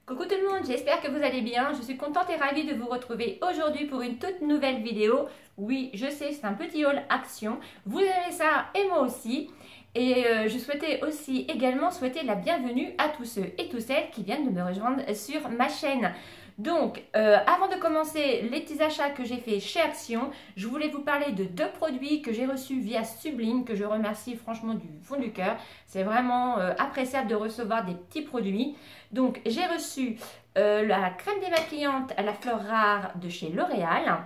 Coucou tout le monde, j'espère que vous allez bien. Je suis contente et ravie de vous retrouver aujourd'hui pour une toute nouvelle vidéo. Oui, je sais, c'est un petit haul action. Vous aimez ça et moi aussi. Et je souhaitais aussi également souhaiter la bienvenue à tous ceux et toutes celles qui viennent de me rejoindre sur ma chaîne. Donc, avant de commencer les petits achats que j'ai fait chez Action, je voulais vous parler de deux produits que j'ai reçus via Sublime, que je remercie franchement du fond du cœur. C'est vraiment appréciable de recevoir des petits produits. Donc, j'ai reçu la crème démaquillante à la fleur rare de chez L'Oréal.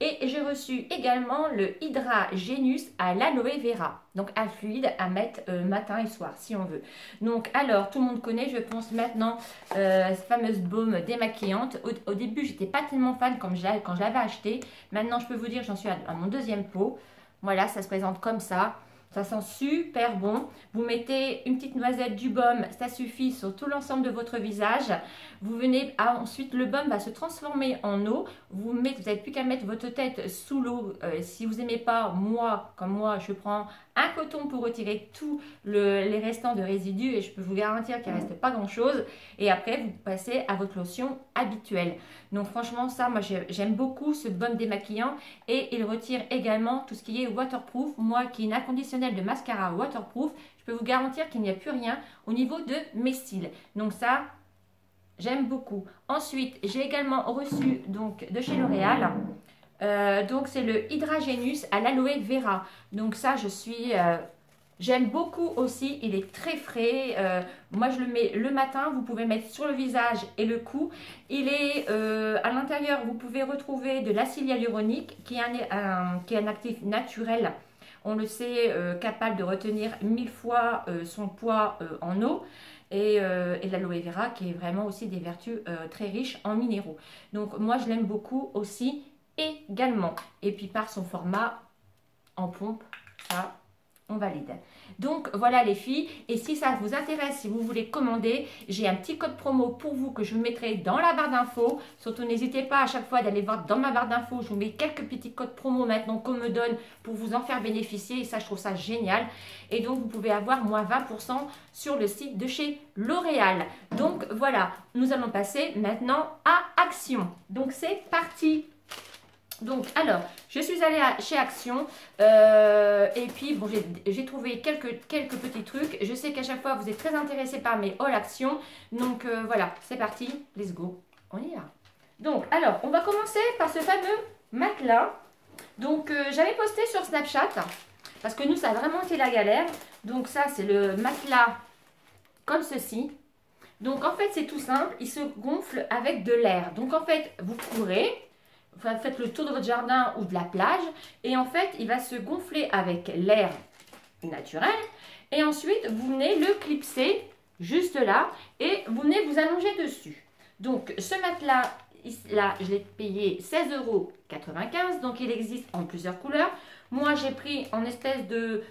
Et j'ai reçu également le Hydra Genius à l'aloe vera. Donc un fluide à mettre matin et soir si on veut. Donc alors tout le monde connaît je pense maintenant cette fameuse baume démaquillante. Au début j'étais pas tellement fan quand je l'avais acheté. Maintenant je peux vous dire j'en suis à mon deuxième pot. Voilà, ça se présente comme ça. Ça sent super bon. Vous mettez une petite noisette du baume, ça suffit sur tout l'ensemble de votre visage. Vous venez, ensuite le baume va se transformer en eau. Vous n'avez plus qu'à mettre votre tête sous l'eau. Si vous n'aimez pas, comme moi, je prends un coton pour retirer tous les restants de résidus et je peux vous garantir qu'il ne reste pas grand chose. Et après, vous passez à votre lotion habituelle. Donc franchement, ça, moi j'aime beaucoup ce baume démaquillant et il retire également tout ce qui est waterproof. Moi qui ai une inconditionnelle de mascara waterproof, je peux vous garantir qu'il n'y a plus rien au niveau de mes cils. Donc ça, j'aime beaucoup. Ensuite, j'ai également reçu donc de chez L'Oréal. Donc c'est le Hydra Genius à l'aloe vera. Donc ça, j'aime beaucoup aussi. Il est très frais. Moi, je le mets le matin. Vous pouvez mettre sur le visage et le cou. Il est à l'intérieur. Vous pouvez retrouver de l'acide hyaluronique qui est un actif naturel. On le sait, capable de retenir 1000 fois son poids en eau. Et l'aloe vera qui est vraiment aussi des vertus très riches en minéraux. Donc moi je l'aime beaucoup aussi également. Et puis par son format en pompe, ça on valide. Donc voilà les filles, et si ça vous intéresse, si vous voulez commander, j'ai un petit code promo pour vous que je vous mettrai dans la barre d'infos. Surtout n'hésitez pas à chaque fois d'aller voir dans ma barre d'infos, je vous mets quelques petits codes promo maintenant qu'on me donne pour vous en faire bénéficier, et ça je trouve ça génial. Et donc vous pouvez avoir moins 20% sur le site de chez L'Oréal. Donc voilà, nous allons passer maintenant à Action. Donc c'est parti. Donc, alors, je suis allée chez Action et puis, bon, j'ai trouvé quelques petits trucs. Je sais qu'à chaque fois, vous êtes très intéressés par mes hauls Action. Donc, voilà, c'est parti. Let's go. On y va. Donc, alors, on va commencer par ce fameux matelas. Donc, j'avais posté sur Snapchat parce que nous, ça a vraiment été la galère. Donc, ça, c'est le matelas comme ceci. Donc, en fait, c'est tout simple. Il se gonfle avec de l'air. Donc, en fait, vous courez. Enfin, faites le tour de votre jardin ou de la plage et en fait il va se gonfler avec l'air naturel et ensuite vous venez le clipser juste là et vous venez vous allonger dessus. Donc ce matelas là je l'ai payé 16,95 €, donc il existe en plusieurs couleurs. Moi j'ai pris en espèce de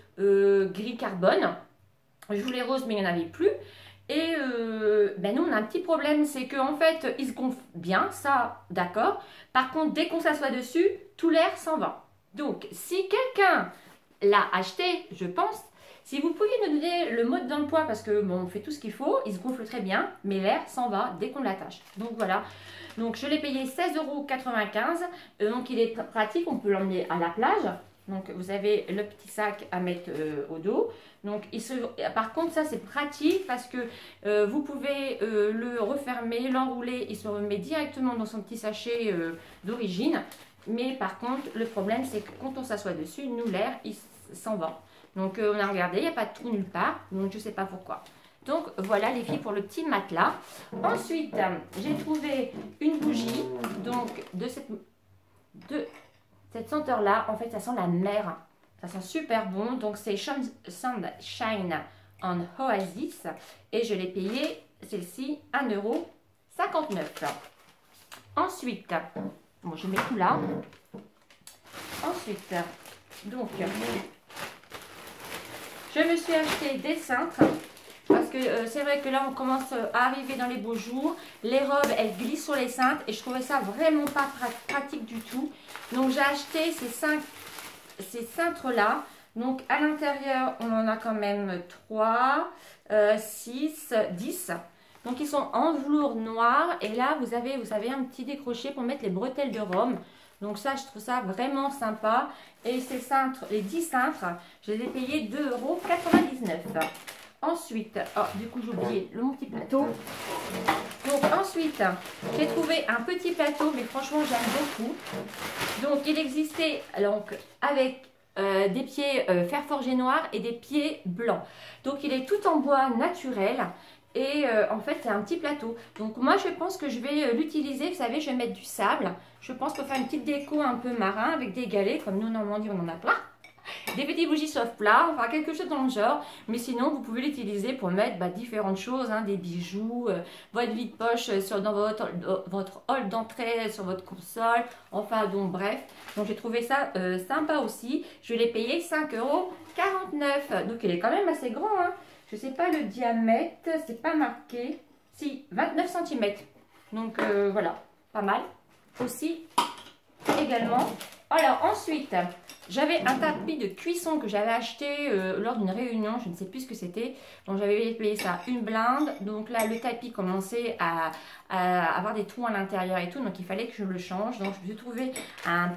gris carbone. Je voulais rose mais il n'y en avait plus. Et nous, on a un petit problème, c'est qu'en fait, il se gonfle bien, ça, d'accord. Par contre, dès qu'on s'assoit dessus, tout l'air s'en va. Donc, si quelqu'un l'a acheté, je pense, si vous pouviez nous donner le mode d'emploi, parce que bon, on fait tout ce qu'il faut, il se gonfle très bien, mais l'air s'en va dès qu'on l'attache. Donc voilà. Donc, je l'ai payé 16,95 €. Donc, il est pratique, on peut l'emmener à la plage. Donc, vous avez le petit sac à mettre au dos. Donc, par contre, ça, c'est pratique parce que vous pouvez le refermer, l'enrouler. Il se remet directement dans son petit sachet d'origine. Mais par contre, le problème, c'est que quand on s'assoit dessus, nous, l'air, il s'en va. Donc, on a regardé, il n'y a pas de trou nulle part. Donc, je ne sais pas pourquoi. Donc, voilà les filles pour le petit matelas. Ensuite, j'ai trouvé une bougie. Donc, de cette senteur-là, en fait, ça sent la mer. Ça sent super bon. Donc, c'est Sunshine en Oasis. Et je l'ai payé, celle-ci, 1,59 €. Ensuite, bon, je mets tout là. Ensuite, donc, je me suis acheté des cintres. Parce que c'est vrai que là, on commence à arriver dans les beaux jours. Les robes, elles glissent sur les cintres. Et je trouvais ça vraiment pas pratique du tout. Donc, j'ai acheté ces cintres-là. Donc, à l'intérieur, on en a quand même 3, 6, 10. Donc ils sont en velours noir et là vous avez un petit décroché pour mettre les bretelles de Rome. Donc ça, je trouve ça vraiment sympa. Et ces cintres, les 10 cintres, je les ai payés 2,99 €. Ensuite, oh, du coup j'ai oublié mon petit plateau. Donc ensuite, j'ai trouvé un petit plateau, mais franchement j'aime beaucoup. Donc il existait donc, avec des pieds fer forgé noir et des pieds blancs. Donc il est tout en bois naturel. Et en fait, c'est un petit plateau. Donc moi, je pense que je vais l'utiliser. Vous savez, je vais mettre du sable. Je pense pour faire une petite déco un peu marin avec des galets. Comme nous, en Normandie, on en a plein. Des petits bougies sauf plat. Enfin, quelque chose dans le genre. Mais sinon, vous pouvez l'utiliser pour mettre différentes choses. Hein, des bijoux, votre vide-poche dans votre hall d'entrée, sur votre console. Enfin, donc bref. Donc j'ai trouvé ça sympa aussi. Je l'ai payé 5,49 €. Donc il est quand même assez grand. Hein. Je ne sais pas le diamètre, c'est pas marqué. Si, 29 cm. Donc voilà, pas mal. Aussi, également. Alors ensuite, j'avais un tapis de cuisson que j'avais acheté lors d'une réunion. Je ne sais plus ce que c'était. Donc j'avais payé ça une blinde. Donc là, le tapis commençait à avoir des trous à l'intérieur et tout. Donc il fallait que je le change. Donc je me suis trouvé un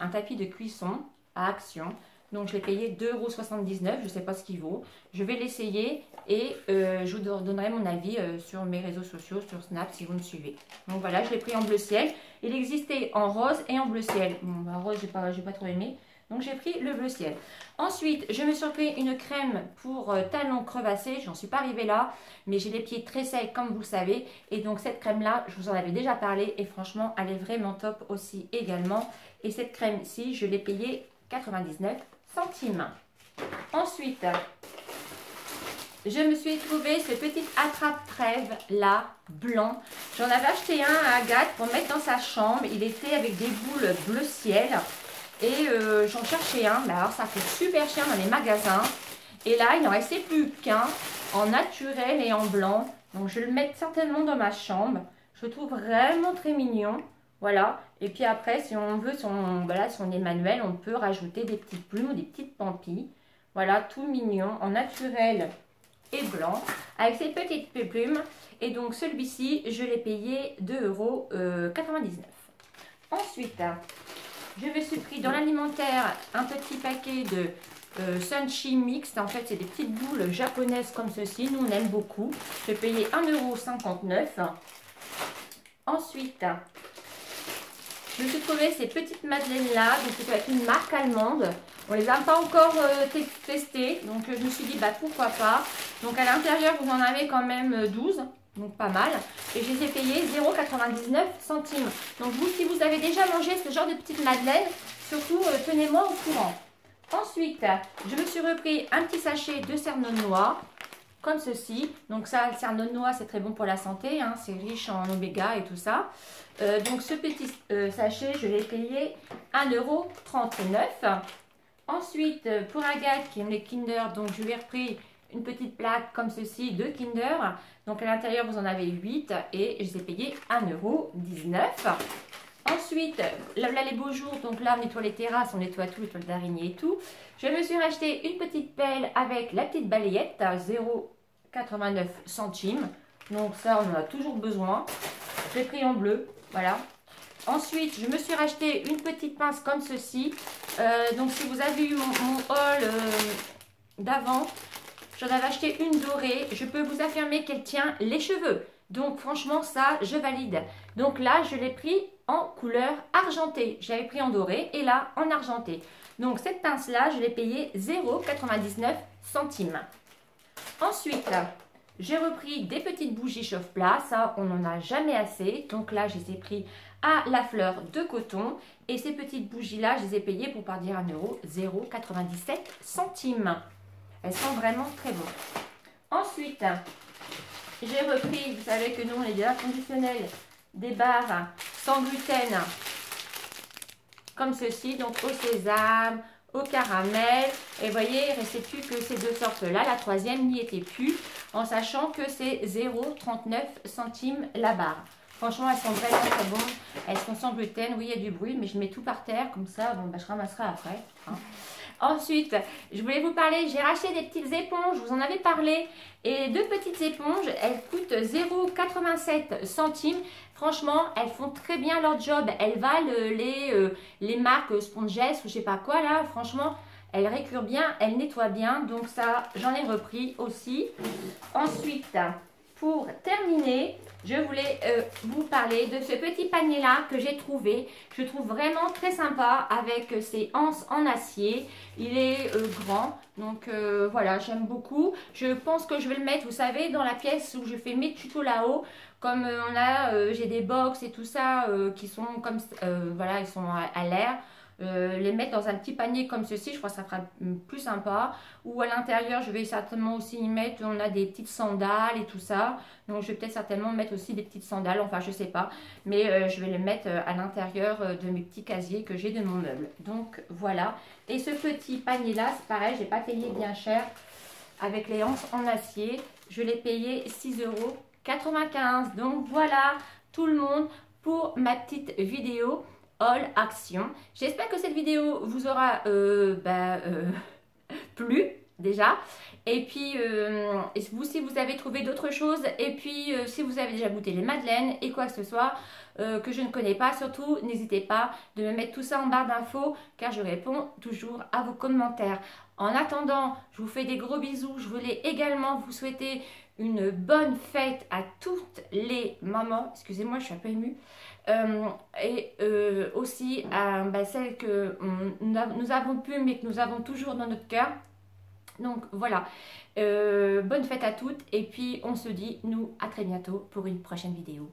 tapis de cuisson à Action. Donc je l'ai payé 2,79 €, je ne sais pas ce qu'il vaut. Je vais l'essayer et je vous donnerai mon avis sur mes réseaux sociaux, sur Snap si vous me suivez. Donc voilà, je l'ai pris en bleu ciel. Il existait en rose et en bleu ciel. Bon, rose, je n'ai pas trop aimé. Donc j'ai pris le bleu ciel. Ensuite, je me suis pris une crème pour talons crevassés. J'en suis pas arrivée là, mais j'ai les pieds très secs comme vous le savez. Et donc cette crème-là, je vous en avais déjà parlé et franchement, elle est vraiment top aussi également. Et cette crème-ci, je l'ai payée 99 centimes. Ensuite, je me suis trouvé ce petit attrape-trève là, blanc. J'en avais acheté un à Agathe pour mettre dans sa chambre. Il était avec des boules bleu ciel. Et j'en cherchais un. Mais alors, ça coûte super cher dans les magasins. Et là, il n'en restait plus qu'un en naturel et en blanc. Donc, je vais le mettre certainement dans ma chambre. Je le trouve vraiment très mignon. Voilà, et puis après, si on veut, si on est manuel, on peut rajouter des petites plumes ou des petites pampilles. Voilà, tout mignon, en naturel et blanc, avec ces petites plumes. Et donc, celui-ci, je l'ai payé 2,99 €. Ensuite, je me suis pris dans l'alimentaire un petit paquet de Sunchi Mixte. En fait, c'est des petites boules japonaises comme ceci. Nous, on aime beaucoup. J'ai payé 1,59 €. Ensuite, je me suis trouvé ces petites madeleines là, donc c'est avec une marque allemande. On les a pas encore testées, donc je me suis dit pourquoi pas. Donc à l'intérieur vous en avez quand même 12, donc pas mal. Et je les ai payées 0,99 €. Donc vous, si vous avez déjà mangé ce genre de petites madeleines, surtout tenez-moi au courant. Ensuite, je me suis repris un petit sachet de cerneau de noix. Comme ceci. Donc ça, le cerneau de noix, c'est très bon pour la santé. Hein, c'est riche en oméga et tout ça. Donc ce petit sachet, je l'ai payé 1,39 €. Ensuite, pour Agathe qui aime les Kinder, donc je lui ai repris une petite plaque comme ceci de Kinder. Donc à l'intérieur, vous en avez 8 et je les ai payés 1,19 €. Ensuite, là les beaux jours, donc là on nettoie les terrasses, on nettoie tout, les toiles d'araignée et tout. Je me suis racheté une petite pelle avec la petite balayette à 0,89 €. Donc ça, on en a toujours besoin. J'ai pris en bleu, voilà. Ensuite, je me suis racheté une petite pince comme ceci. Donc si vous avez eu mon haul d'avant, j'en avais acheté une dorée. Je peux vous affirmer qu'elle tient les cheveux. Donc franchement, ça, je valide. Donc là, je l'ai pris en couleur argentée. J'avais pris en doré et là, en argenté. Donc cette pince-là, je l'ai payée 0,99 €. Ensuite, j'ai repris des petites bougies chauffe-plat. Ça, on n'en a jamais assez. Donc là, je les ai pris à la fleur de coton. Et ces petites bougies-là, je les ai payées pour pas dire 1 €, 0,97 €. Elles sont vraiment très bonnes. Ensuite, j'ai repris, vous savez que nous, on est déjà conditionnels, des barres sans gluten, comme ceci, donc au sésame, au caramel. Et vous voyez, il ne restait plus que ces deux sortes-là. La troisième n'y était plus, en sachant que c'est 0,39 € la barre. Franchement, elles sont vraiment très bonnes. Elles sont sans gluten. Oui, il y a du bruit, mais je mets tout par terre, comme ça, bon, je ramasserai après. Hein. Ensuite, je voulais vous parler, j'ai racheté des petites éponges, je vous en avais parlé. Et les deux petites éponges, elles coûtent 0,87 centimes. Franchement, elles font très bien leur job. Elles valent les marques Sponges ou je sais pas quoi là. Franchement, elles récurent bien, elles nettoient bien. Donc ça, j'en ai repris aussi. Ensuite, pour terminer, je voulais vous parler de ce petit panier là que j'ai trouvé. Je trouve vraiment très sympa avec ses anses en acier. Il est grand, donc voilà, j'aime beaucoup. Je pense que je vais le mettre, vous savez, dans la pièce où je fais mes tutos là-haut. Comme j'ai des box et tout ça qui sont comme voilà, ils sont à l'air. Les mettre dans un petit panier comme ceci, je crois que ça fera plus sympa. Ou à l'intérieur, je vais certainement aussi y mettre, on a des petites sandales et tout ça. Donc je vais peut-être certainement mettre aussi des petites sandales, enfin je sais pas. Mais je vais les mettre à l'intérieur de mes petits casiers que j'ai de mon meuble. Donc voilà. Et ce petit panier là, c'est pareil, j'ai pas payé bien cher. Avec les anses en acier, je l'ai payé 6,95 €. Donc voilà tout le monde pour ma petite vidéo haul action. J'espère que cette vidéo vous aura plu déjà. Et puis vous, si vous avez trouvé d'autres choses, et puis si vous avez déjà goûté les madeleines et quoi que ce soit que je ne connais pas, surtout n'hésitez pas de me mettre tout ça en barre d'infos car je réponds toujours à vos commentaires. En attendant, je vous fais des gros bisous. Je voulais également vous souhaiter une bonne fête à toutes les mamans. Excusez-moi, je suis un peu émue. Et aussi à celles que nous avons pu mais que nous avons toujours dans notre cœur. Donc voilà, bonne fête à toutes et puis on se dit nous à très bientôt pour une prochaine vidéo.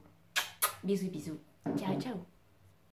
Bisous bisous, ciao ciao.